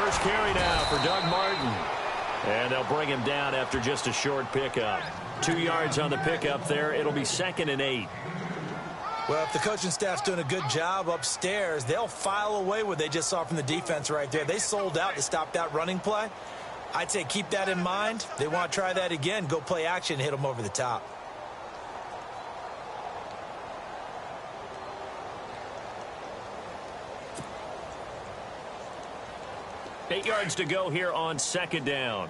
first carry now for Doug Martin. And they'll bring him down after just a short pickup. 2 yards on the pickup there. It'll be 2nd and 8. Well, if the coaching staff's doing a good job upstairs, they'll file away what they just saw from the defense right there. They sold out to stop that running play. I'd say keep that in mind. They want to try that again. Go play action and hit them over the top. Eight yards to go here on 2nd down.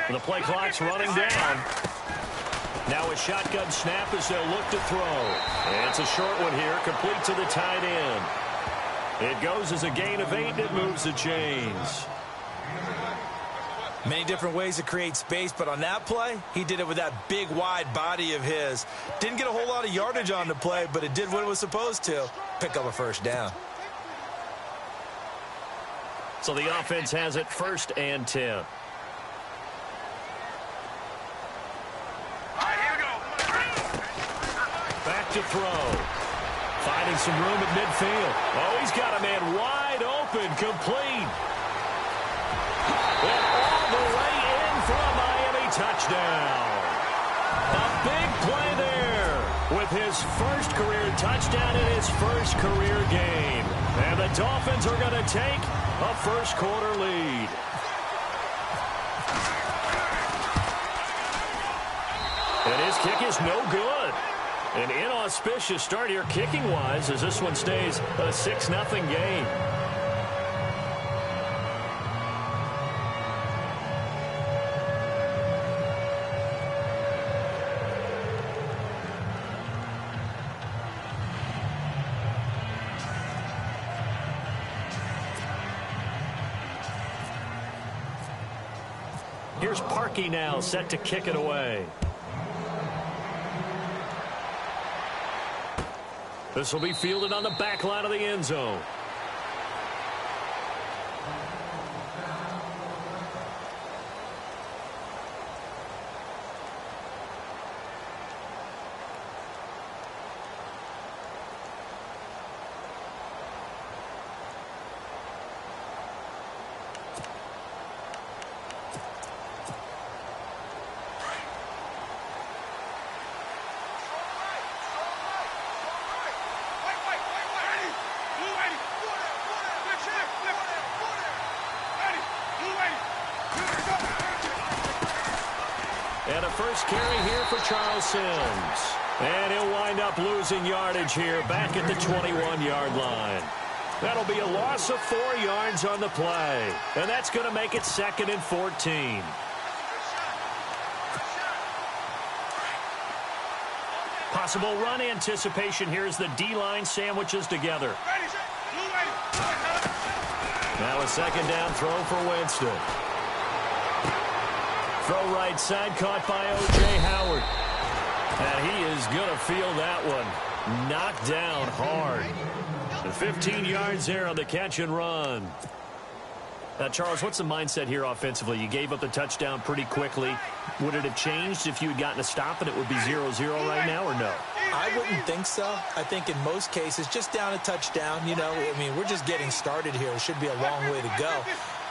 The play clock's running down. Now a shotgun snap as they'll look to throw. And it's a short one here, complete to the tight end. It goes as a gain of 8, and it moves the chains. Many different ways to create space, but on that play, he did it with that big, wide body of his. Didn't get a whole lot of yardage on the play, but it did what it was supposed to. Pick up a first down. So the offense has it 1st and 10. Back to throw. Finding some room at midfield. Oh, he's got a man wide open, complete. And all the way in for a Miami touchdown. A big play there with his first career touchdown in his first career game. And the Dolphins are going to take a first-quarter lead. And his kick is no good. An inauspicious start here kicking-wise as this one stays a 6-0 game. Here's Parkey now set to kick it away. This will be fielded on the back line of the end zone. And a first carry here for Charles Sims. And he'll wind up losing yardage here back at the 21-yard line. That'll be a loss of 4 yards on the play. And that's going to make it 2nd and 14. Possible run anticipation here as the D-line sandwiches together. Now a 2nd down throw for Winston. Throw right side, caught by O.J. Howard. And he is going to feel that one. Knocked down hard. The 15 yards there on the catch and run. Now, Charles, what's the mindset here offensively? You gave up the touchdown pretty quickly. Would it have changed if you had gotten a stop and it would be 0-0 right now, or no? I wouldn't think so. I think in most cases, just down a touchdown, you know, I mean, we're just getting started here. It should be a long way to go.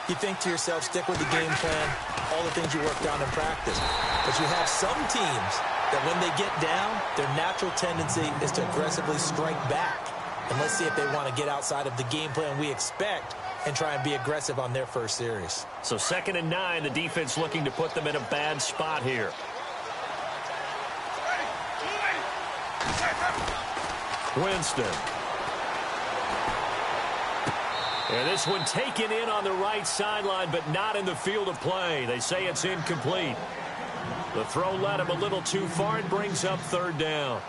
You think to yourself, stick with the game plan, all the things you worked on in practice. But you have some teams that when they get down, their natural tendency is to aggressively strike back. And let's see if they want to get outside of the game plan we expect and try and be aggressive on their first series. So 2nd and 9, the defense looking to put them in a bad spot here. Winston. And this one taken in on the right sideline, but not in the field of play. They say it's incomplete. The throw led him a little too far and brings up 3rd down.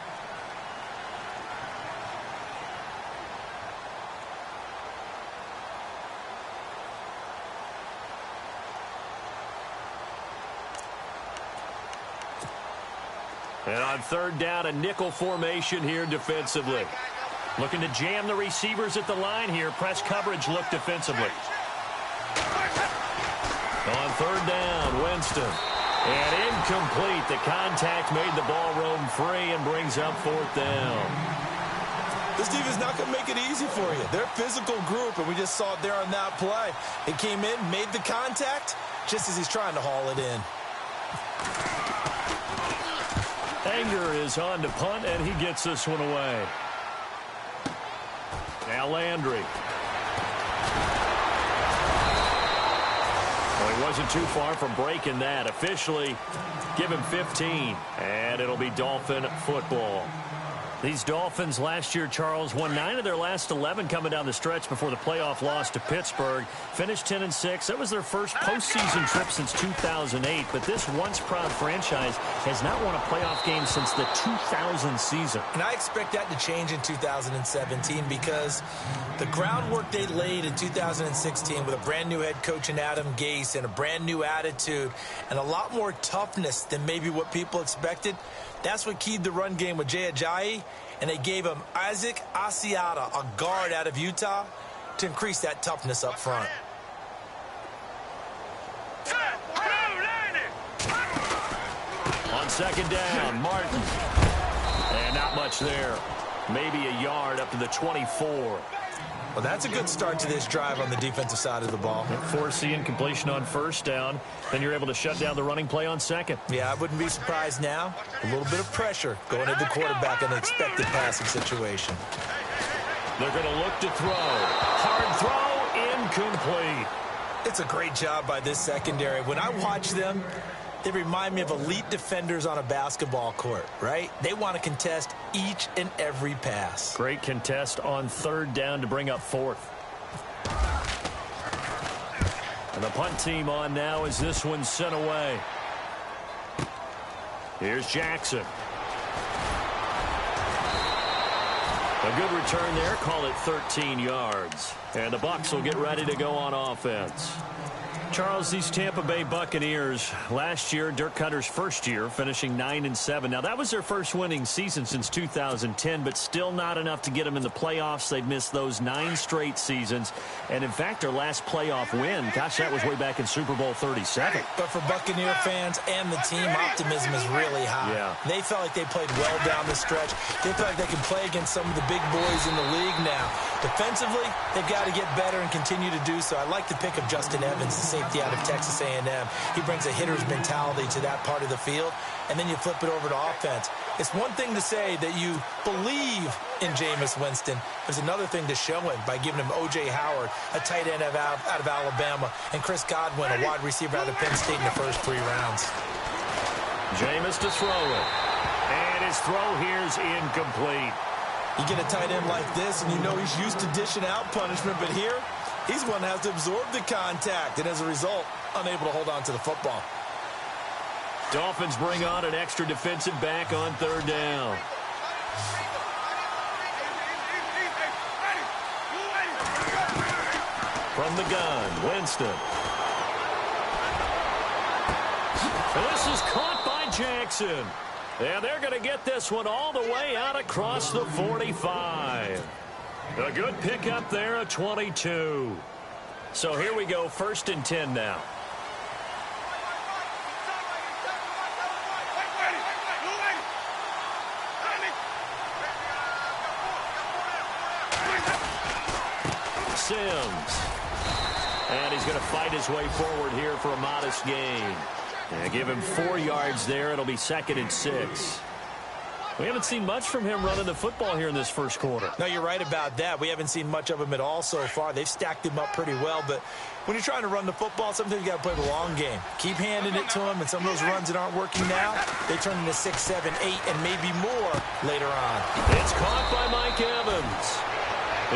And on 3rd down, a nickel formation here defensively. Looking to jam the receivers at the line here. Press coverage look defensively. On 3rd down, Winston. And incomplete. The contact made the ball roam free and brings up 4th down. This defense is not going to make it easy for you. They're a physical group, and we just saw it there on that play. It came in, made the contact, just as he's trying to haul it in. Anger is on to punt, and he gets this one away. Now Landry. Well, he wasn't too far from breaking that. Officially, give him 15, and it'll be Dolphin football. These Dolphins last year, Charles, won 9 of their last 11 coming down the stretch before the playoff loss to Pittsburgh. Finished 10-6. That was their first postseason trip since 2008. But this once-proud franchise has not won a playoff game since the 2000 season. And I expect that to change in 2017 because the groundwork they laid in 2016 with a brand-new head coach in Adam Gase and a brand-new attitude and a lot more toughness than maybe what people expected, that's what keyed the run game with Jay Ajayi, and they gave him Isaac Asiata, a guard out of Utah, to increase that toughness up front. On 2nd down, Martin. And not much there. Maybe a yard up to the 24. Well, that's a good start to this drive on the defensive side of the ball. Forcing incompletion on 1st down. Then you're able to shut down the running play on 2nd. Yeah, I wouldn't be surprised now. A little bit of pressure going at the quarterback in an expected passing situation. They're going to look to throw. Hard throw, incomplete. It's a great job by this secondary. When I watch them, they remind me of elite defenders on a basketball court, right? They want to contest each and every pass. Great contest on 3rd down to bring up 4th. And the punt team on now as this one's sent away. Here's Jackson. A good return there. Call it 13 yards. And the Bucs will get ready to go on offense. Charles, these Tampa Bay Buccaneers, last year, Dirk Cutter's first year, finishing 9-7. Now, that was their first winning season since 2010, but still not enough to get them in the playoffs. They'd missed those 9 straight seasons. And, in fact, their last playoff win, gosh, that was way back in Super Bowl 37. But for Buccaneer fans and the team, optimism is really high. Yeah. They felt like they played well down the stretch. They felt like they can play against some of the big boys in the league now. Defensively, they've got to get better and continue to do so. I like the pick of Justin Evans, the safety out of Texas A&M. He brings a hitter's mentality to that part of the field, and then you flip it over to offense. It's one thing to say that you believe in Jameis Winston. There's another thing to show him by giving him O.J. Howard, a tight end out of Alabama, and Chris Godwin, a wide receiver out of Penn State in the first 3 rounds. Jameis to throw it. And his throw here's incomplete. You get a tight end like this, and you know he's used to dishing out punishment, but here, he's one that has to absorb the contact, and as a result, unable to hold on to the football. Dolphins bring on an extra defensive back on 3rd down. From the gun, Winston. And this is caught by Jackson. And they're going to get this one all the way out across the 45. A good pickup there at 22. So here we go, 1st and 10 now. Sims. And he's going to fight his way forward here for a modest gain. And give him 4 yards there. It'll be 2nd and 6. We haven't seen much from him running the football here in this first quarter. No, you're right about that. We haven't seen much of him at all so far. They've stacked him up pretty well, but when you're trying to run the football, sometimes you got to play the long game. Keep handing it to him, and some of those runs that aren't working now, they turn into 6, 7, 8, and maybe more later on. It's caught by Mike Evans.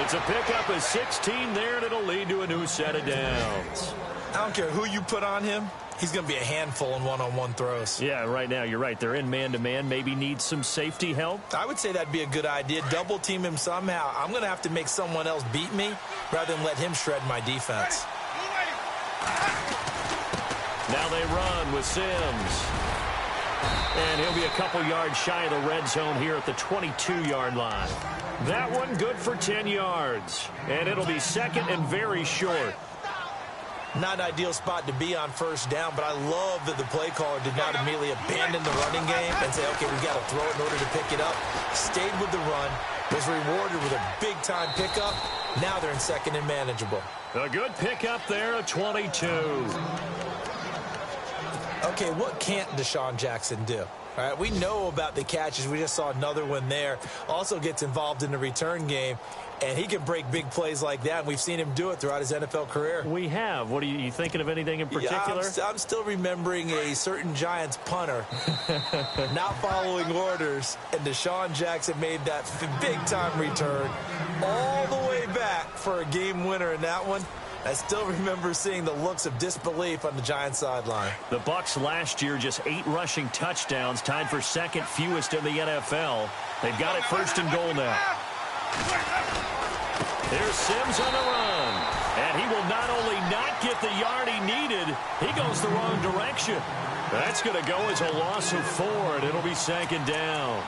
It's a pickup of 16 there, and it'll lead to a new set of downs. I don't care who you put on him. He's going to be a handful in one-on-one throws. Yeah, right now, you're right. They're in man-to-man. Maybe needs some safety help. I would say that'd be a good idea. Double team him somehow. I'm going to have to make someone else beat me rather than let him shred my defense. Now they run with Sims. And he'll be a couple yards shy of the red zone here at the 22-yard line. That one good for 10 yards. And it'll be 2nd and very short. Not an ideal spot to be on first down, but I love that the play caller did not immediately abandon the running game and say, okay, we've got to throw it in order to pick it up. Stayed with the run, was rewarded with a big-time pickup. Now they're in second and manageable. A good pickup there, a 22. Okay, what can't Deshaun Jackson do? All right, we know about the catches. We just saw another one there. Also gets involved in the return game, and he can break big plays like that. We've seen him do it throughout his NFL career. We have. What are you thinking of anything in particular? Yeah, I'm still remembering a certain Giants punter not following orders, and Deshaun Jackson made that big-time return all the way back for a game winner in that one. I still remember seeing the looks of disbelief on the Giants sideline. The Bucs last year just 8 rushing touchdowns, tied for second fewest in the NFL. They've got it first and goal now. Here's Sims on the run. And he will not only not get the yard he needed, he goes the wrong direction. That's going to go as a loss of 4, and it'll be second down.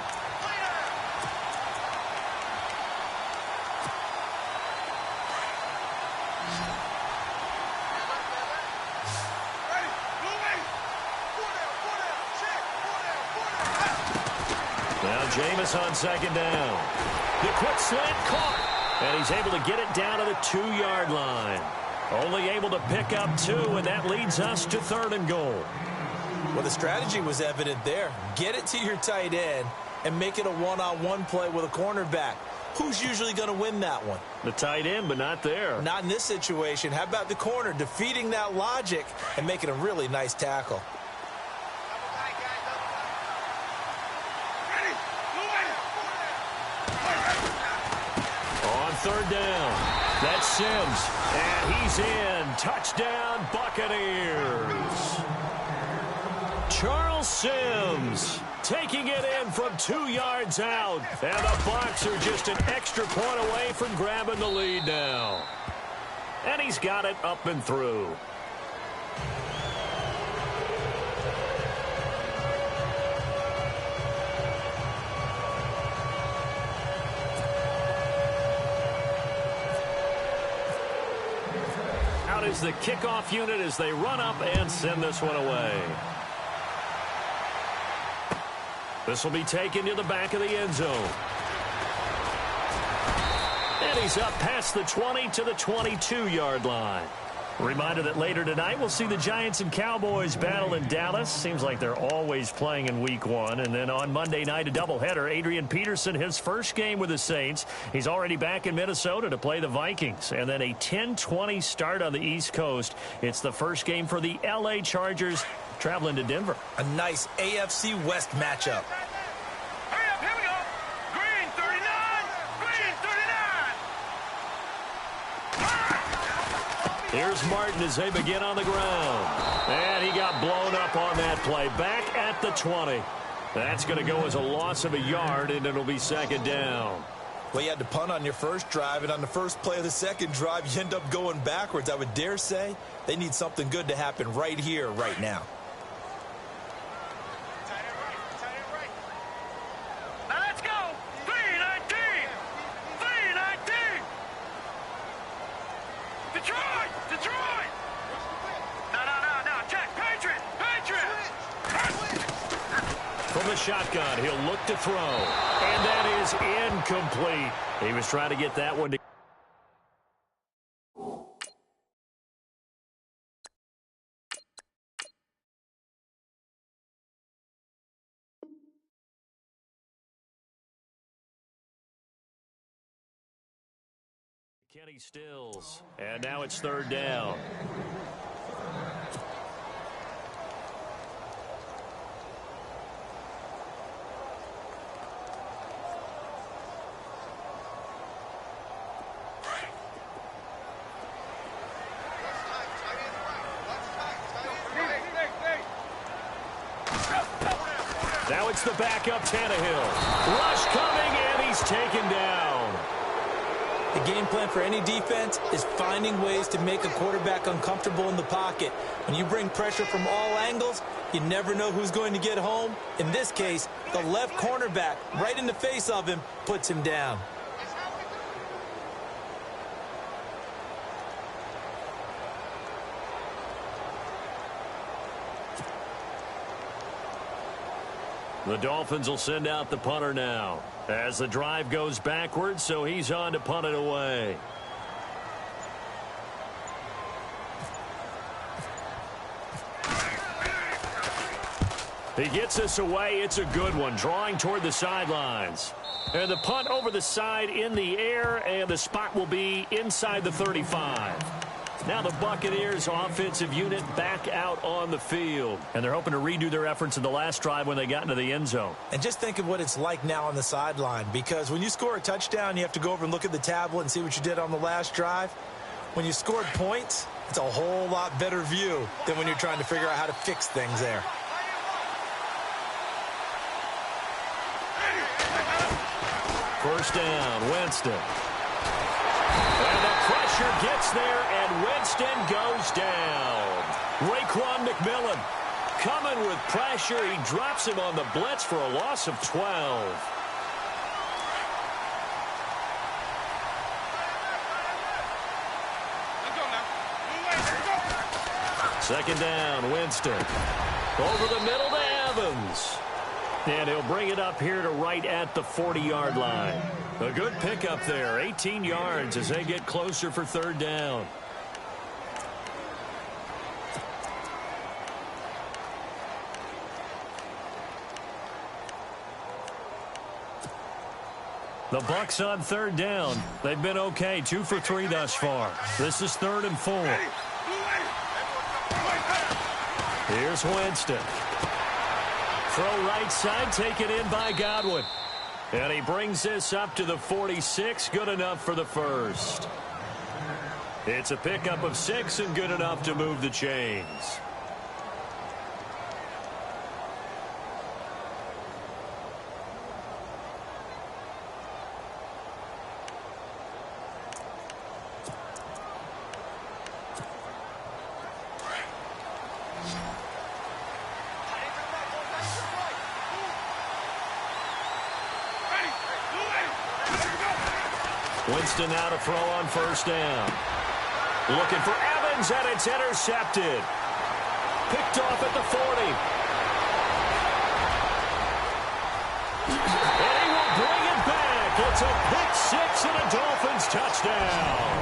Jameis on second down. The quick slant caught. And he's able to get it down to the 2-yard line. Only able to pick up 2, and that leads us to third and goal. Well, the strategy was evident there. Get it to your tight end and make it a one-on-one play with a cornerback. Who's usually going to win that one? The tight end, but not there. Not in this situation. How about the corner defeating that logic and making a really nice tackle? Third down. That's Sims. And he's in. Touchdown, Buccaneers. Charles Sims taking it in from 2 yards out. And the Bucs are just an extra point away from grabbing the lead now. And he's got it up and through. Is the kickoff unit as they run up and send this one away. This will be taken to the back of the end zone. And he's up past the 20 to the 22-yard line. Reminder that later tonight we'll see the Giants and Cowboys battle in Dallas. Seems like they're always playing in week 1. And then on Monday night, a doubleheader. Adrian Peterson, his first game with the Saints. He's already back in Minnesota to play the Vikings. And then a 10-20 start on the East Coast. It's the first game for the L.A. Chargers traveling to Denver. A nice AFC West matchup. Here's Martin as they begin on the ground. And he got blown up on that play. Back at the 20. That's going to go as a loss of a yard, and it'll be second down. Well, you had to punt on your first drive, and on the first play of the second drive, you end up going backwards. I would dare say they need something good to happen right here, right now. From the shotgun, he'll look to throw. And that is incomplete. He was trying to get that one to... Kenny Stills. And now it's third down. Now it's the backup Tannehill. Rush coming, and he's taken down. The game plan for any defense is finding ways to make a quarterback uncomfortable in the pocket. When you bring pressure from all angles, you never know who's going to get home. In this case, the left cornerback, right in the face of him, puts him down. The Dolphins will send out the punter now as the drive goes backwards, so he's on to punt it away. He gets this away. It's a good one, drawing toward the sidelines. And the punt over the side in the air, and the spot will be inside the 35. Now the Buccaneers offensive unit back out on the field. And they're hoping to redo their efforts in the last drive when they got into the end zone. And just think of what it's like now on the sideline, because when you score a touchdown, you have to go over and look at the tablet and see what you did on the last drive. When you scored points, it's a whole lot better view than when you're trying to figure out how to fix things there. First down, Winston. And the pressure gets there, and Winston goes down. Raekwon McMillan coming with pressure. He drops him on the blitz for a loss of 12. Second down, Winston. Over the middle to Evans. And he'll bring it up here to right at the 40-yard line. A good pickup there, 18 yards as they get closer for third down. The Bucs on third down. They've been okay, 2 for 3 thus far. This is 3rd and 4. Here's Winston. Throw right side, taken in by Godwin. And he brings this up to the 46, good enough for the first. It's a pickup of 6 and good enough to move the chains. Winston now to throw on first down. Looking for Evans, and it's intercepted. Picked off at the 40. And he will bring it back. It's a pick six and a Dolphins touchdown.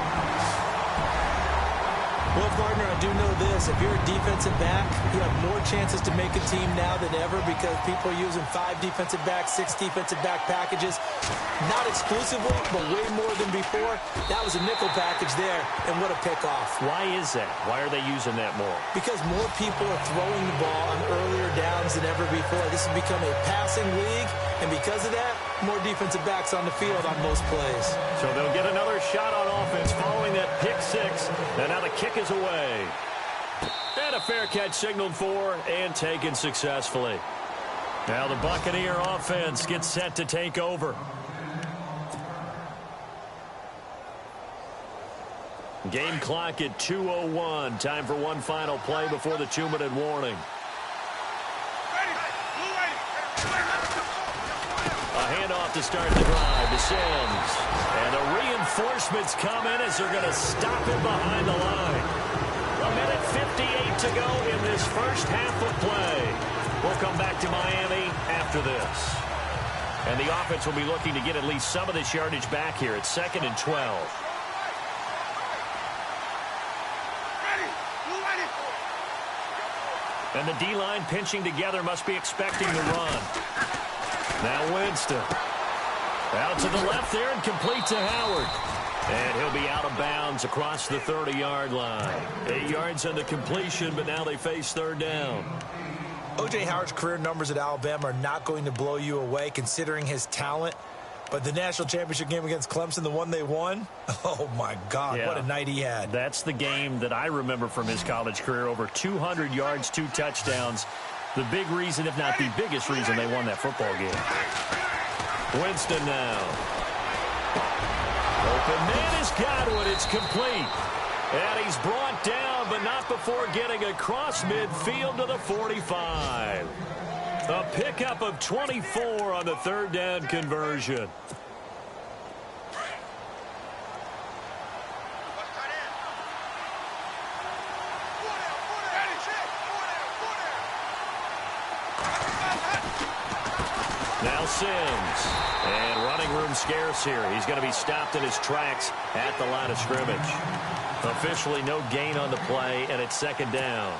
Well, Gardner, I do know this. If you're a defensive back, you have more chances to make a team now than ever because people are using 5 defensive backs, 6 defensive back packages. Not exclusively, but way more than before. That was a nickel package there, and what a pickoff. Why is that? Why are they using that more? Because more people are throwing the ball on earlier downs than ever before. This has become a passing league, and because of that, more defensive backs on the field on most plays. So they'll get another shot on offense following that pick six, and now the kick is away. And a fair catch signaled for and taken successfully. Now the Buccaneer offense gets set to take over. Game clock at 2:01. Time for one final play before the 2-minute warning. A handoff to start the drive to Sims. And the reinforcements come in as they're going to stop him behind the line. 1:58 to go in this first half of play. We'll come back to Miami after this. And the offense will be looking to get at least some of this yardage back here at 2nd and 12. And the D-line pinching together must be expecting the run. Now Winston. Out to the left there and complete to Howard. And he'll be out of bounds across the 30-yard line. 8 yards on the completion, but now they face third down. O.J. Howard's career numbers at Alabama are not going to blow you away considering his talent. But the national championship game against Clemson, the one they won, oh, my God, yeah, what a night he had. That's the game that I remember from his college career. Over 200 yards, 2 touchdowns. The big reason, if not the biggest reason, they won that football game. Winston now. Open man is Godwin. It's complete. And he's brought down, but not before getting across midfield to the 45. A pickup of 24 on the third down conversion. Sims. And running room scarce here. He's going to be stopped in his tracks at the line of scrimmage. Officially no gain on the play, and it's second down.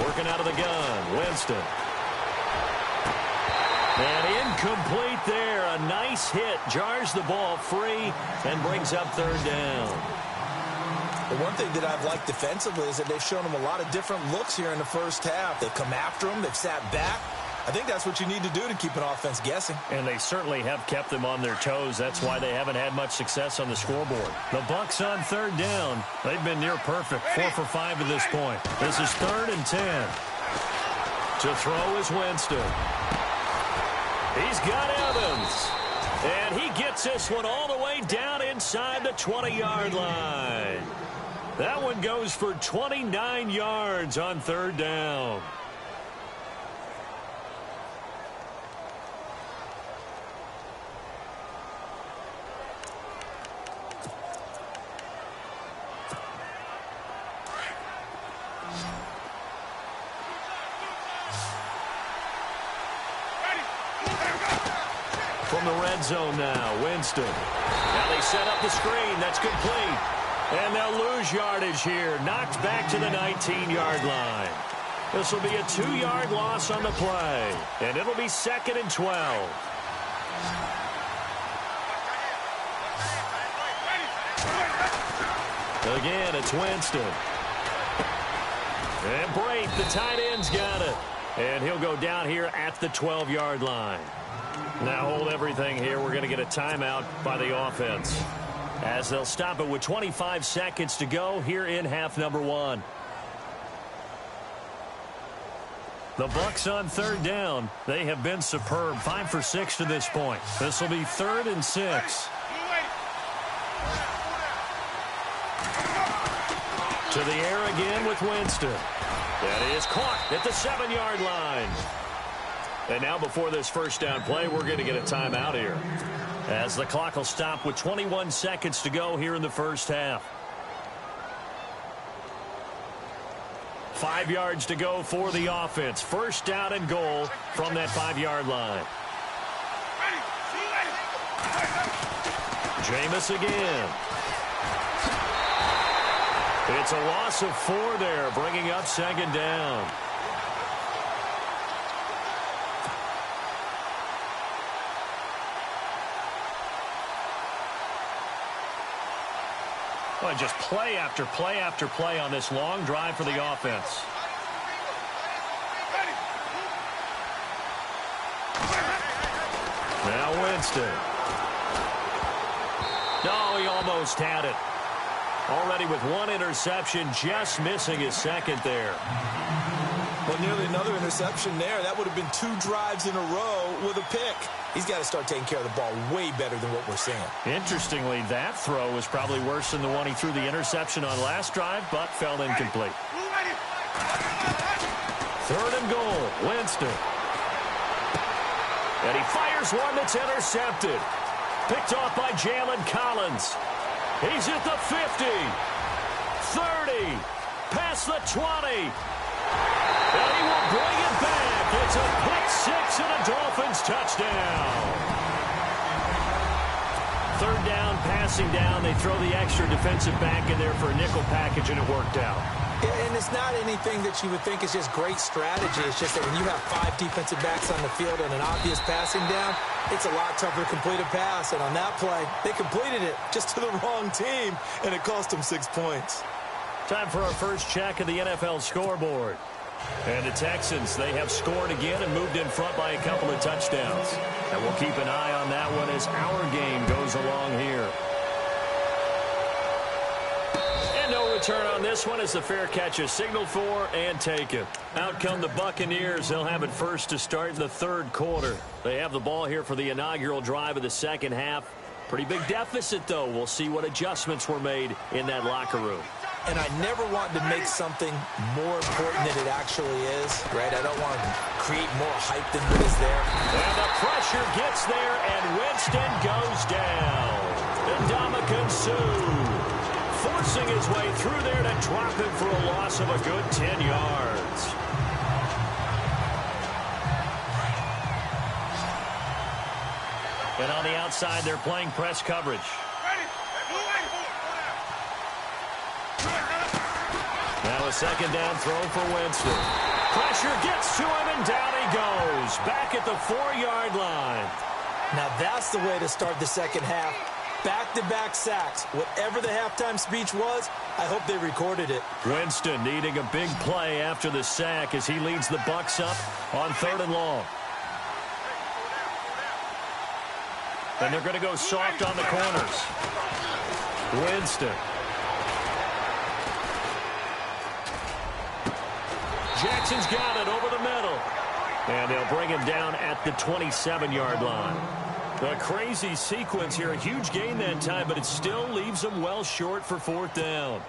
Working out of the gun, Winston. And incomplete there. A nice hit. Jars the ball free and brings up third down. The one thing that I've liked defensively is that they've shown him a lot of different looks here in the first half. They've come after him. They've sat back. I think that's what you need to do to keep an offense guessing. And they certainly have kept them on their toes. That's why they haven't had much success on the scoreboard. The Bucks on third down. They've been near perfect. 4 for 5 at this point. This is 3rd and 10. To throw is Winston. He's got Evans. And he gets this one all the way down inside the 20-yard line. That one goes for 29 yards on third down. From the red zone now, Winston. Now they set up the screen. That's complete. And they'll lose yardage here. Knocked back to the 19-yard line. This will be a 2-yard loss on the play. And it'll be 2nd and 12. Again, it's Winston. And Brate, the tight end's got it. And he'll go down here at the 12-yard line. Now hold everything here. We're going to get a timeout by the offense, as they'll stop it with 25 seconds to go here in half number 1. The Bucks on third down. They have been superb. 5 for 6 to this point. This will be 3rd and 6. To the air again with Winston. That is caught at the 7-yard line. And now before this first down play, we're going to get a timeout here, as the clock will stop with 21 seconds to go here in the first half. 5 yards to go for the offense. First down and goal from that 5-yard line. Jameis again. It's a loss of 4 there, bringing up second down. Well, just play after play after play on this long drive for the offense. Now Winston. No, he almost had it. Already with 1 interception, just missing his second there. Well, nearly another interception there. That would have been 2 drives in a row with a pick. He's got to start taking care of the ball way better than what we're seeing. Interestingly, that throw was probably worse than the one he threw the interception on last drive, but fell incomplete. 3rd and goal, Winston. And he fires one that's intercepted. Picked off by Jalen Collins. He's at the 50, 30, past the 20. And he will bring it back. It's a pick 6 and a Dolphins touchdown. 3rd down, passing down. They throw the extra defensive back in there for a nickel package, and it worked out. And it's not anything that you would think is just great strategy. It's just that when you have 5 defensive backs on the field and an obvious passing down, it's a lot tougher to complete a pass. And on that play, they completed it just to the wrong team, and it cost them 6 points. Time for our first check of the NFL scoreboard. And the Texans, they have scored again and moved in front by a couple of touchdowns. And we'll keep an eye on that one as our game goes along here. And no return on this one as the fair catch is signaled for and taken. Out come the Buccaneers. They'll have it first to start in the 3rd quarter. They have the ball here for the inaugural drive of the second half. Pretty big deficit, though. We'll see what adjustments were made in that locker room. And I never want to make something more important than it actually is, right? I don't want to create more hype than what is there. And the pressure gets there, and Winston goes down. Ndamukong Suh forcing his way through there to drop him for a loss of a good 10 yards. And on the outside, they're playing press coverage. Now a second down throw for Winston. Pressure gets to him, and down he goes. Back at the 4-yard line. Now that's the way to start the second half. Back-to-back sacks. Whatever the halftime speech was, I hope they recorded it. Winston needing a big play after the sack as he leads the Bucs up on 3rd and long. And they're going to go soft on the corners. Winston. Jackson's got it over the middle. And they'll bring him down at the 27-yard line. A crazy sequence here. A huge gain that time, but it still leaves him well short for 4th down.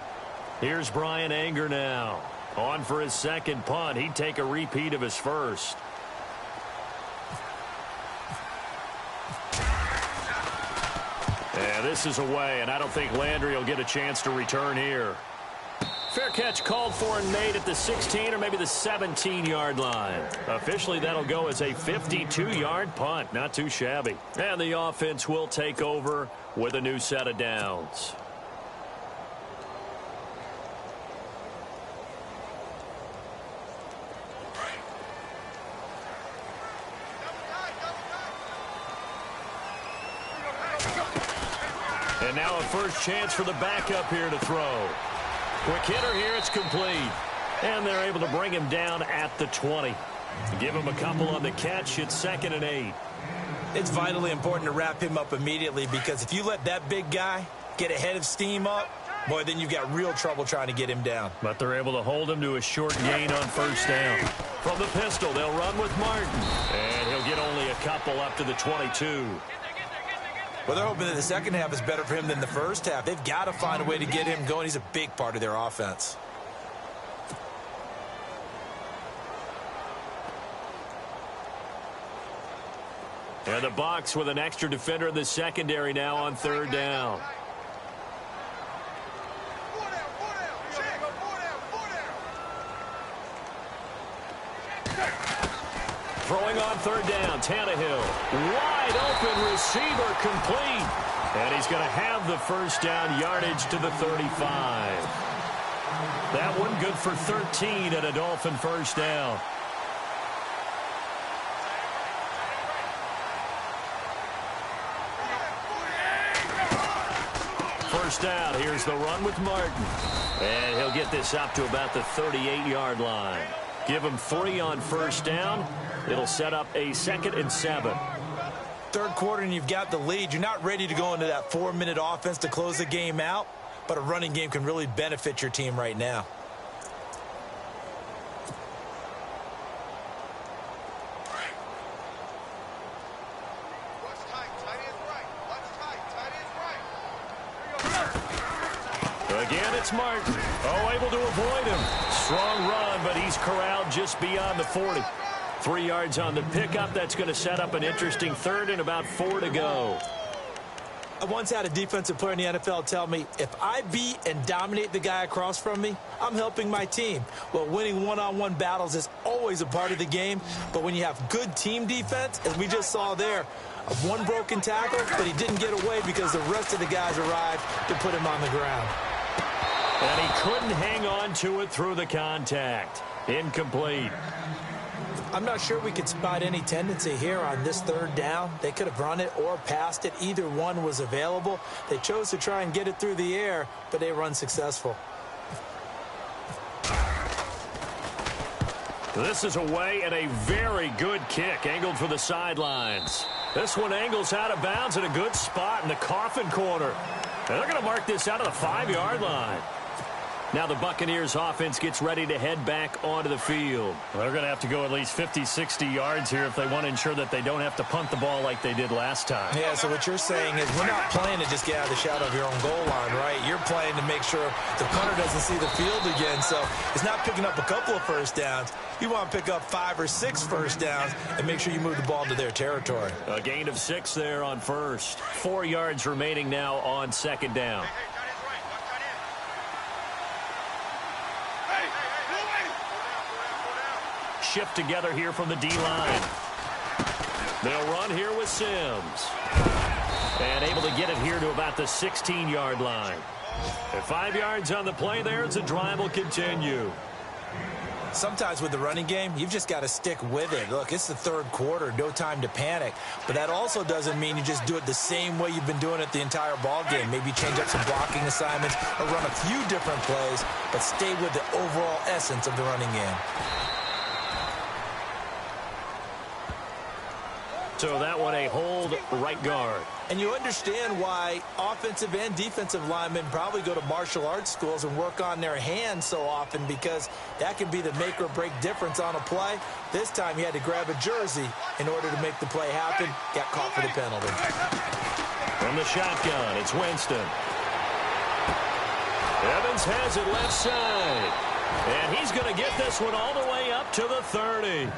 Here's Brian Anger now. On for his second punt. He'd take a repeat of his first. And this is away, and I don't think Landry will get a chance to return here. Fair catch called for and made at the 16 or maybe the 17-yard line. Officially, that'll go as a 52-yard punt. Not too shabby. And the offense will take over with a new set of downs. And now a first chance for the backup here to throw. Quick hitter here, it's complete. And they're able to bring him down at the 20. Give him a couple on the catch. It's 2nd and 8. It's vitally important to wrap him up immediately because if you let that big guy get ahead of steam up, boy, then you've got real trouble trying to get him down. But they're able to hold him to a short gain on 1st down. From the pistol, they'll run with Martin. And he'll get only a couple up to the 22. Well, they're hoping that the second half is better for him than the first half. They've got to find a way to get him going. He's a big part of their offense. And the Bucs with an extra defender in the secondary now on 3rd down. Throwing on 3rd down, Tannehill. Wide open receiver, complete. And he's going to have the first down yardage to the 35. That one good for 13 at a Dolphin first down. First down, here's the run with Martin. And he'll get this up to about the 38-yard line. Give him 3 on first down. It'll set up a 2nd and 7. Third quarter and you've got the lead. You're not ready to go into that 4-minute offense to close the game out, but a running game can really benefit your team right now. Again, it's Martin. Oh, able to avoid him. Strong run, but he's corralled just beyond the 40. 3 yards on the pickup. That's going to set up an interesting 3rd and about 4 to go. I once had a defensive player in the NFL tell me, if I beat and dominate the guy across from me, I'm helping my team. Well, winning one-on-one battles is always a part of the game, but when you have good team defense, as we just saw there, one broken tackle, but he didn't get away because the rest of the guys arrived to put him on the ground. And he couldn't hang on to it through the contact. Incomplete. I'm not sure we could spot any tendency here on this 3rd down. They could have run it or passed it. Either one was available. They chose to try and get it through the air, but they were unsuccessful. This is away and a very good kick angled for the sidelines. This one angles out of bounds in a good spot in the coffin corner. And they're going to mark this out of the 5-yard line. Now the Buccaneers offense gets ready to head back onto the field. They're going to have to go at least 50, 60 yards here if they want to ensure that they don't have to punt the ball like they did last time. Yeah, so what you're saying is we're not playing to just get out of the shadow of your own goal line, right? You're playing to make sure the punter doesn't see the field again. So it's not picking up a couple of first downs. You want to pick up 5 or 6 first downs and make sure you move the ball to their territory. A gain of 6 there on first. 4 yards remaining now on 2nd down. shift together here from the D-line. They'll run here with Sims. And able to get it here to about the 16-yard line. At 5 yards on the play there, the drive will continue. Sometimes with the running game, you've just got to stick with it. Look, it's the third quarter, no time to panic. But that also doesn't mean you just do it the same way you've been doing it the entire ball game. Maybe change up some blocking assignments or run a few different plays, but stay with the overall essence of the running game. So that one a hold right guard. And you understand why offensive and defensive linemen probably go to martial arts schools and work on their hands so often, because that can be the make or break difference on a play. This time he had to grab a jersey in order to make the play happen. Got caught for the penalty. From the shotgun, it's Winston. Evans has it left side. And he's going to get this one all the way up to the 30.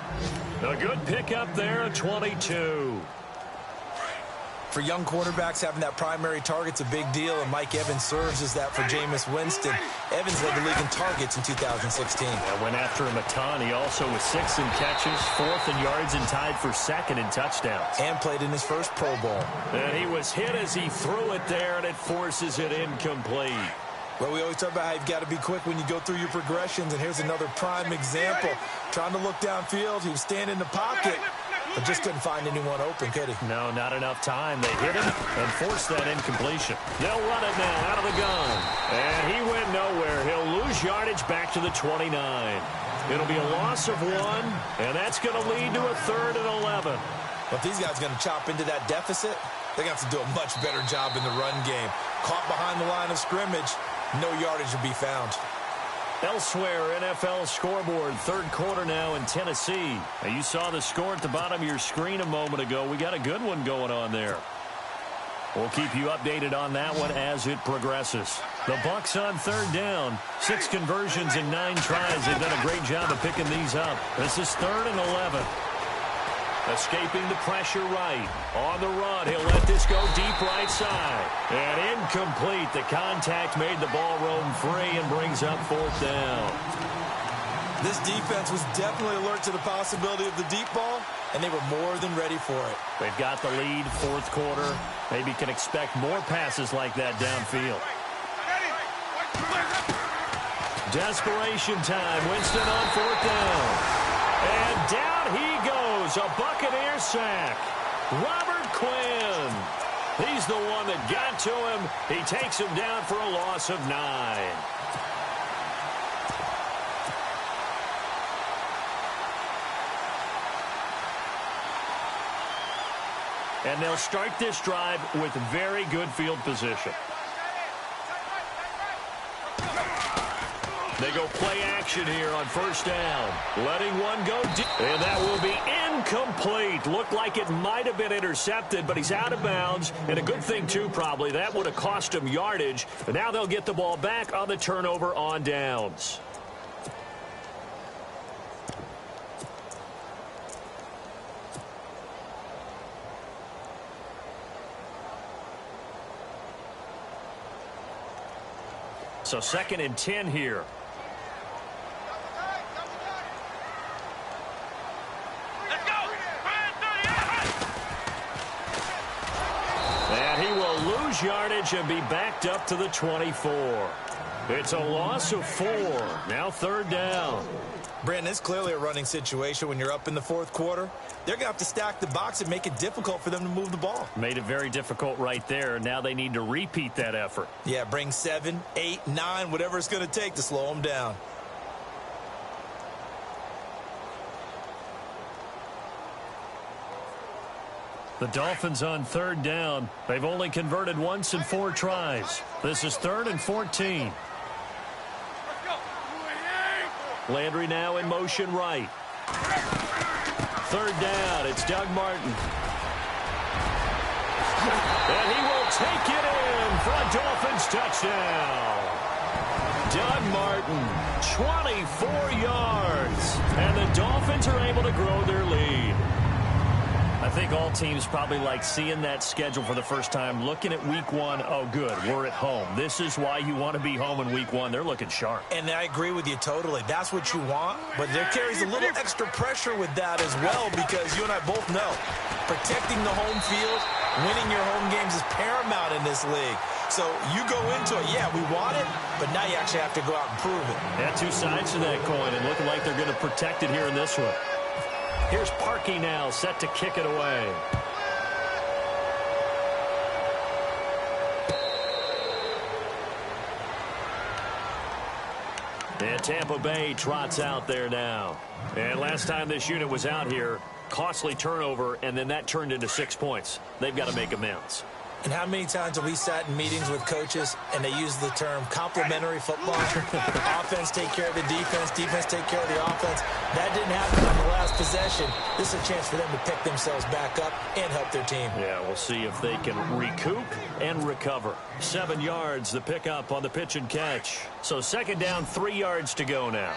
A good pickup there at 22. For young quarterbacks, having that primary target's a big deal, and Mike Evans serves as that for Jameis Winston. Evans led the league in targets in 2016. I went after him a ton. He also was 6th in catches, 4th in yards, and tied for 2nd in touchdowns. And played in his first Pro Bowl. And he was hit as he threw it there, and it forces it incomplete. Well, we always talk about how you've got to be quick when you go through your progressions, and here's another prime example. Trying to look downfield, he was standing in the pocket, but just couldn't find anyone open, could he? No, not enough time. They hit him and forced that incompletion. They'll run it now out of the gun. And he went nowhere. He'll lose yardage back to the 29. It'll be a loss of 1, and that's going to lead to a 3rd and 11. But if these guys are going to chop into that deficit, they're going to have to do a much better job in the run game. Caught behind the line of scrimmage, no yardage to be found. Elsewhere, NFL scoreboard, third quarter now in Tennessee. Now, you saw the score at the bottom of your screen a moment ago. We got a good one going on there. We'll keep you updated on that one as it progresses. The Bucs on third down. 6 conversions in 9 tries. They've done a great job of picking these up. This is 3rd and 11. Escaping the pressure right. On the run, he'll let this go deep right side. And incomplete. The contact made the ball roam free and brings up 4th down. This defense was definitely alert to the possibility of the deep ball, and they were more than ready for it. They've got the lead, 4th quarter. Maybe can expect more passes like that downfield. Desperation time. Winston on 4th down. And down he goes. A Buccaneer sack. Robert Quinn. He's the one that got to him. He takes him down for a loss of 9. And they'll start this drive with very good field position. They go play action here on 1st down. Letting one go deep. And that will be incomplete. Looked like it might have been intercepted, but he's out of bounds. And a good thing, too, probably. That would have cost him yardage. And now they'll get the ball back on the turnover on downs. So 2nd and 10 here. Yardage and be backed up to the 24. It's a loss of 4. Now 3rd down. Brandon, it's clearly a running situation when you're up in the 4th quarter. They're going to have to stack the box and make it difficult for them to move the ball. Made it very difficult right there. Now they need to repeat that effort. Yeah, bring 7, 8, 9, whatever it's going to take to slow them down. The Dolphins on 3rd down. They've only converted once in 4 tries. This is 3rd and 14. Landry now in motion right. 3rd down. It's Doug Martin. And he will take it in for a Dolphins touchdown. Doug Martin, 24 yards. And the Dolphins are able to grow their lead. I think all teams probably like seeing that schedule for the first time, looking at week one. Oh, good, we're at home. This is why you want to be home in week one. They're looking sharp. And I agree with you totally. That's what you want, but there carries a little extra pressure with that as well, because you and I both know protecting the home field, winning your home games is paramount in this league. So you go into it, yeah, we want it, but now you actually have to go out and prove it. Yeah, two sides to that coin, and looking like they're going to protect it here in this one. Here's Parkey now, set to kick it away. And Tampa Bay trots out there now. And last time this unit was out here, costly turnover, and then that turned into 6 points. They've got to make amends. And how many times have we sat in meetings with coaches and they use the term complementary football? Offense take care of the defense, defense take care of the offense. That didn't happen on the last possession. This is a chance for them to pick themselves back up and help their team. Yeah, we'll see if they can recoup and recover. 7 yards, the pickup on the pitch and catch. So second down, 3 yards to go now.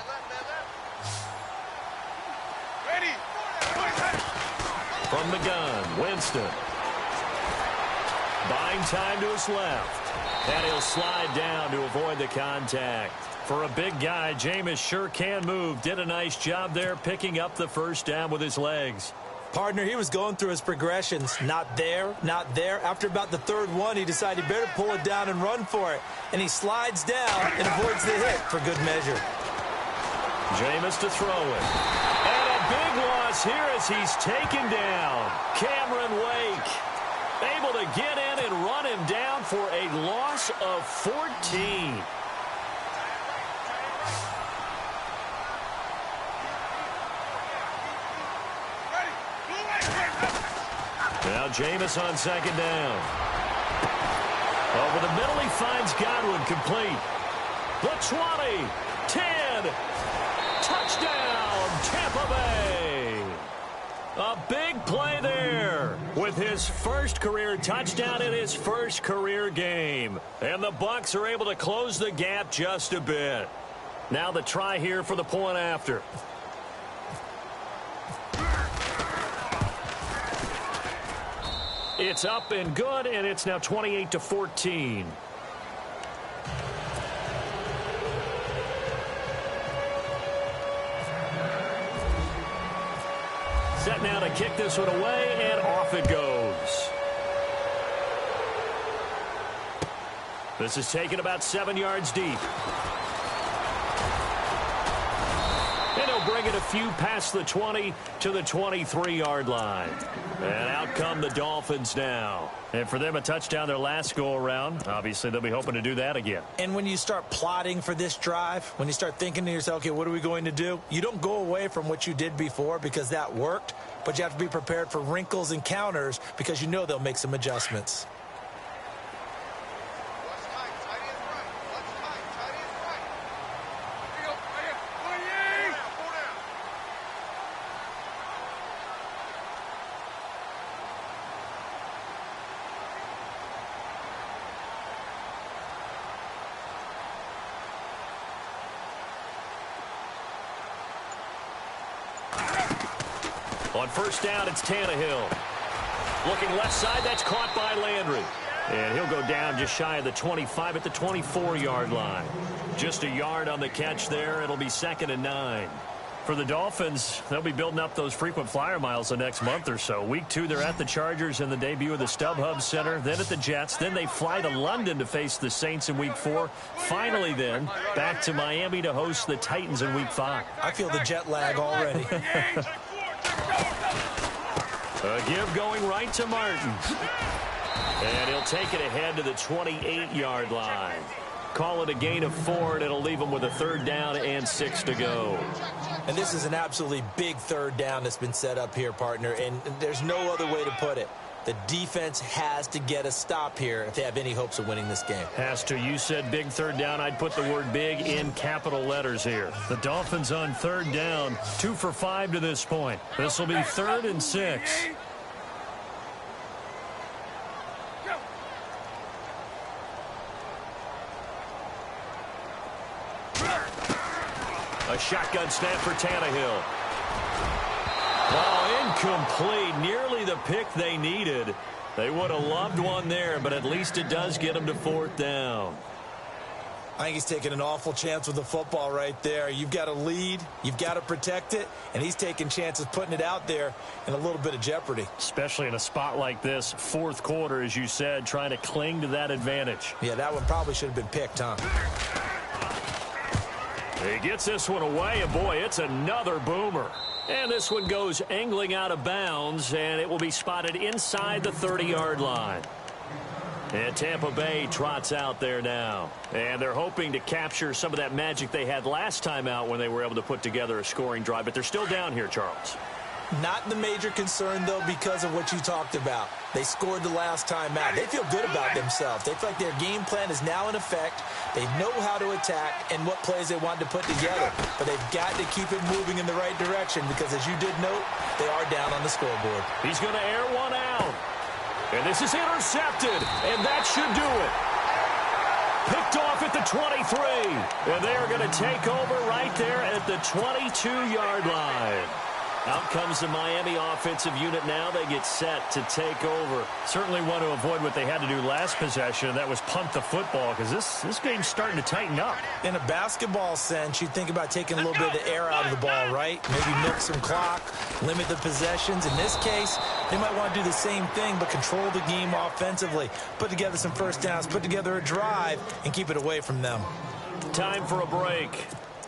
From the gun, Winston. Buying time to his left. And he'll slide down to avoid the contact. For a big guy, Jameis sure can move. Did a nice job there picking up the first down with his legs. Partner, he was going through his progressions. Not there, not there. After about the third one, he decided he better pull it down and run for it. And he slides down and avoids the hit for good measure. Jameis to throw it. And a big loss here as he's taken down. Cameron Wake able to get in and run him down for a loss of 14. Now Jameis on second down. Over the middle, he finds Godwin complete. The 20, 10, touchdown, Tampa Bay. A big play there with his first career touchdown in his first career game. And the Bucs are able to close the gap just a bit. Now the try here for the point after. It's up and good, and it's now 28-14. Set now to kick this one away, and off it goes. This is taken about 7 yards deep. And he'll bring it a few past the 20 to the 23-yard line. And out come the Dolphins now. And for them, a touchdown their last go-around. Obviously, they'll be hoping to do that again. And when you start plotting for this drive, when you start thinking to yourself, okay, what are we going to do? You don't go away from what you did before because that worked, but you have to be prepared for wrinkles and counters because you know they'll make some adjustments. On first down, it's Tannehill. Looking left side, that's caught by Landry. And he'll go down just shy of the 25 at the 24-yard line. Just a yard on the catch there. It'll be 2nd and 9. For the Dolphins, they'll be building up those frequent flyer miles the next month or so. Week 2, they're at the Chargers in the debut of the StubHub Center, then at the Jets. Then they fly to London to face the Saints in Week 4. Finally, then, back to Miami to host the Titans in Week 5. I feel the jet lag already. A give going right to Martin. And he'll take it ahead to the 28-yard line. Call it a gain of 4, and it'll leave him with a 3rd down and 6 to go. And this is an absolutely big 3rd down that's been set up here, partner, and there's no other way to put it. The defense has to get a stop here if they have any hopes of winning this game. Has to. You said big 3rd down. I'd put the word big in capital letters here. The Dolphins on 3rd down, 2 for 5 to this point. This will be 3rd and 6. A shotgun snap for Tannehill. Oh, incomplete. Nearly the pick they needed. They would have loved one there, but at least it does get them to 4th down. I think he's taking an awful chance with the football right there. You've got to lead, you've got to protect it, and he's taking chances putting it out there in a little bit of jeopardy. Especially in a spot like this, 4th quarter, as you said, trying to cling to that advantage. Yeah, that one probably should have been picked, huh? He gets this one away, and boy, it's another boomer. And this one goes angling out of bounds, and it will be spotted inside the 30-yard line. And Tampa Bay trots out there now. And they're hoping to capture some of that magic they had last time out when they were able to put together a scoring drive. But they're still down here, Charles. Not the major concern, though, because of what you talked about. They scored the last time out. They feel good about themselves. They feel like their game plan is now in effect. They know how to attack and what plays they want to put together. But they've got to keep it moving in the right direction because, as you did note, they are down on the scoreboard. He's going to air one out. And this is intercepted, and that should do it. Picked off at the 23. And they are going to take over right there at the 22-yard line. Out comes the Miami offensive unit now. They get set to take over. Certainly want to avoid what they had to do last possession, and that was punt the football, because this game's starting to tighten up. In a basketball sense, you think about taking a little bit of the air out of the ball, right? Maybe milk some clock, limit the possessions. In this case, they might want to do the same thing, but control the game offensively. Put together some first downs, put together a drive, and keep it away from them. Time for a break.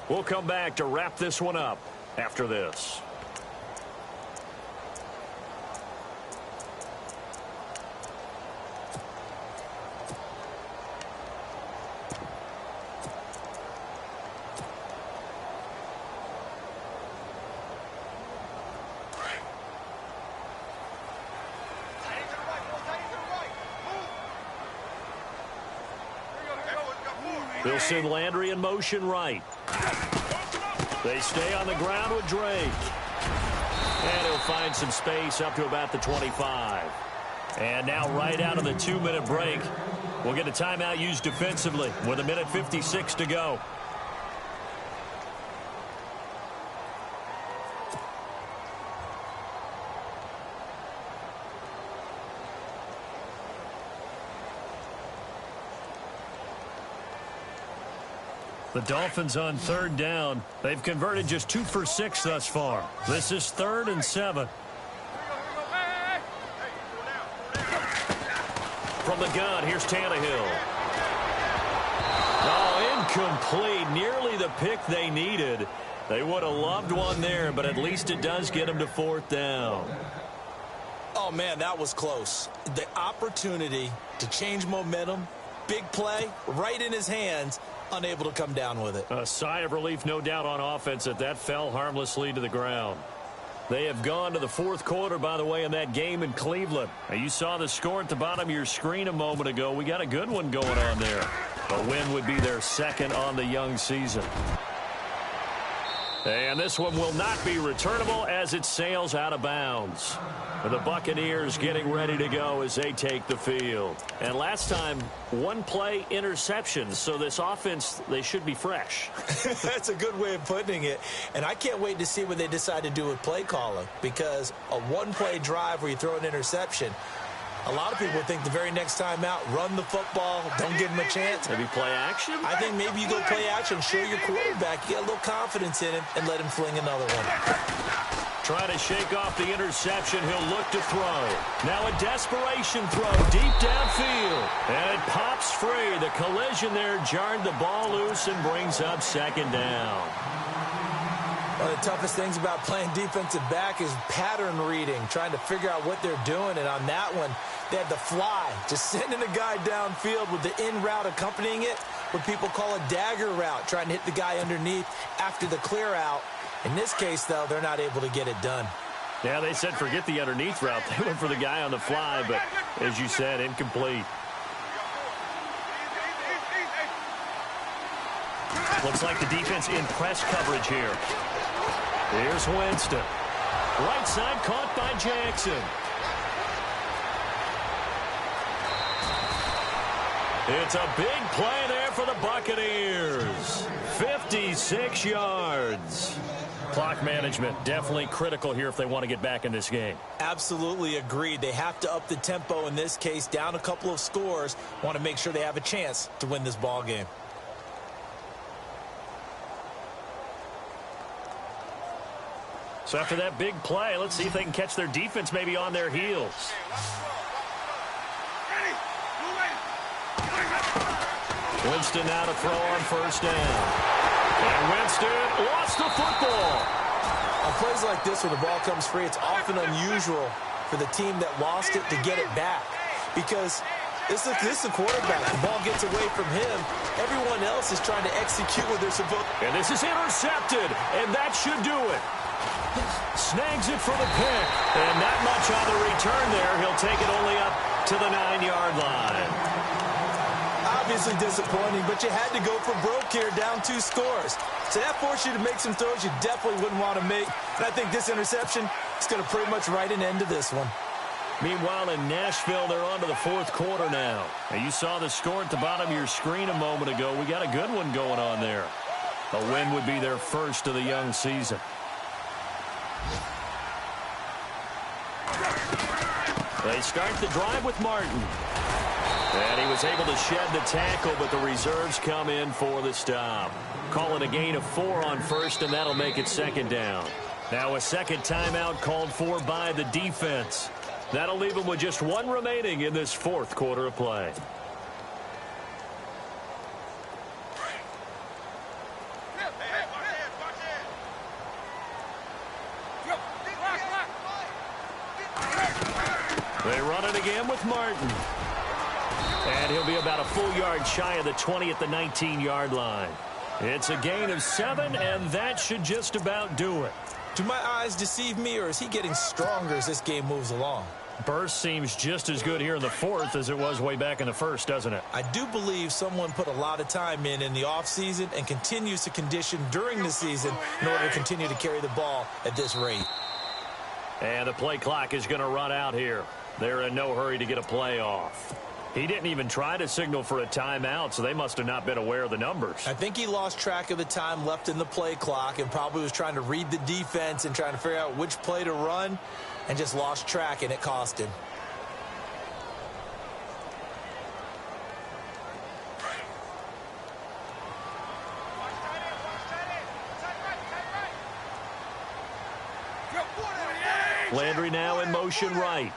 We'll come back to wrap this one up after this. They'll send Landry in motion right. They stay on the ground with Drake. And he'll find some space up to about the 25. And now right out of the 2-minute break, we'll get a timeout used defensively with 1:56 to go. The Dolphins on 3rd down. They've converted just 2 for 6 thus far. This is 3rd and 7. From the gun, here's Tannehill. Oh, incomplete. Nearly the pick they needed. They would have loved one there, but at least it does get them to 4th down. Oh, man, that was close. The opportunity to change momentum, big play, right in his hands, unable to come down with it. A sigh of relief, no doubt, on offense that fell harmlessly to the ground. They have gone to the 4th quarter, by the way, in that game in Cleveland. Now, you saw the score at the bottom of your screen a moment ago. We got a good one going on there. A win would be their 2nd on the young season. And this one will not be returnable as it sails out of bounds. The Buccaneers getting ready to go as they take the field. And last time, 1-play interception. So this offense, they should be fresh. That's a good way of putting it. And I can't wait to see what they decide to do with play calling. Because a 1-play drive where you throw an interception, a lot of people think the very next time out, run the football, don't give him a chance. Maybe play action? I think maybe you go play action, show your quarterback, you get a little confidence in him, and let him fling another one. Trying to shake off the interception. He'll look to throw. Now a desperation throw deep downfield. And it pops free. The collision there jarred the ball loose and brings up 2nd down. One of the toughest things about playing defensive back is pattern reading, trying to figure out what they're doing. And on that one, they had the fly, just sending a guy downfield with the in route accompanying it, what people call a dagger route, trying to hit the guy underneath after the clear out. In this case, though, they're not able to get it done. Yeah, they said forget the underneath route. They went for the guy on the fly, but as you said, incomplete. Looks like the defense in press coverage here. Here's Winston. Right side caught by Jackson. It's a big play there for the Buccaneers. 56 yards. Clock management, definitely critical here if they want to get back in this game. Absolutely agreed. They have to up the tempo in this case, down a couple of scores. Want to make sure they have a chance to win this ball game. So after that big play, let's see if they can catch their defense maybe on their heels. Winston now to throw on first down. And Winston lost the football. On plays like this where the ball comes free, it's often unusual for the team that lost it to get it back. Because this is the quarterback. The ball gets away from him. Everyone else is trying to execute what they're supposed to. And this is intercepted, and that should do it. Snags it for the pick. And not much on the return there. He'll take it only up to the 9-yard line. Obviously disappointing, but you had to go for broke here, down 2 scores. So that forced you to make some throws you definitely wouldn't want to make. And I think this interception is going to pretty much write an end to this one. Meanwhile, in Nashville, they're on to the 4th quarter now. And you saw the score at the bottom of your screen a moment ago. We got a good one going on there. A win would be their first of the young season. They start the drive with Martin. And he was able to shed the tackle, but the reserves come in for the stop. Calling a gain of 4 on first, and that'll make it 2nd down. Now a second timeout called for by the defense. That'll leave them with just 1 remaining in this 4th quarter of play. They run it again with Martin. And he'll be about a full yard shy of the 20 at the 19-yard line. It's a gain of 7, and that should just about do it. Do my eyes deceive me, or is he getting stronger as this game moves along? Burst seems just as good here in the 4th as it was way back in the 1st, doesn't it? I do believe someone put a lot of time in the offseason and continues to condition during the season in order to continue to carry the ball at this rate. And the play clock is going to run out here. They're in no hurry to get a play off. He didn't even try to signal for a timeout, so they must have not been aware of the numbers. I think he lost track of the time left in the play clock and probably was trying to read the defense and trying to figure out which play to run and just lost track, and it cost him. Landry now in motion right.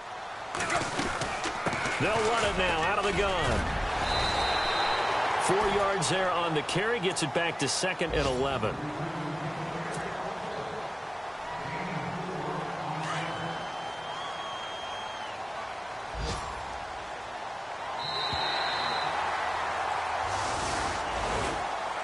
They'll run it now out of the gun. 4 yards there on the carry. Gets it back to 2nd and 11.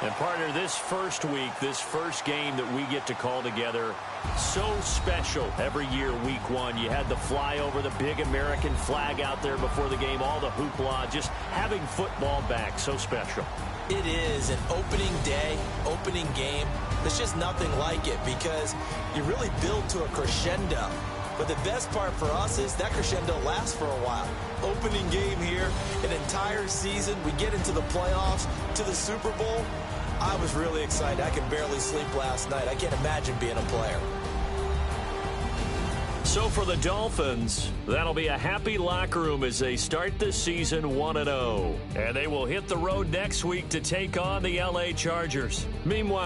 And partner, this first week, this first game that we get to call together, so special every year, week 1. You had the flyover, the big American flag out there before the game, all the hoopla, just having football back, so special. It is an opening day, opening game. There's just nothing like it because you really build to a crescendo. But the best part for us is that crescendo lasts for a while. Opening game here, an entire season. We get into the playoffs, to the Super Bowl. I was really excited. I could barely sleep last night. I can't imagine being a player. So for the Dolphins, that'll be a happy locker room as they start the season 1-0. And they will hit the road next week to take on the LA Chargers. Meanwhile,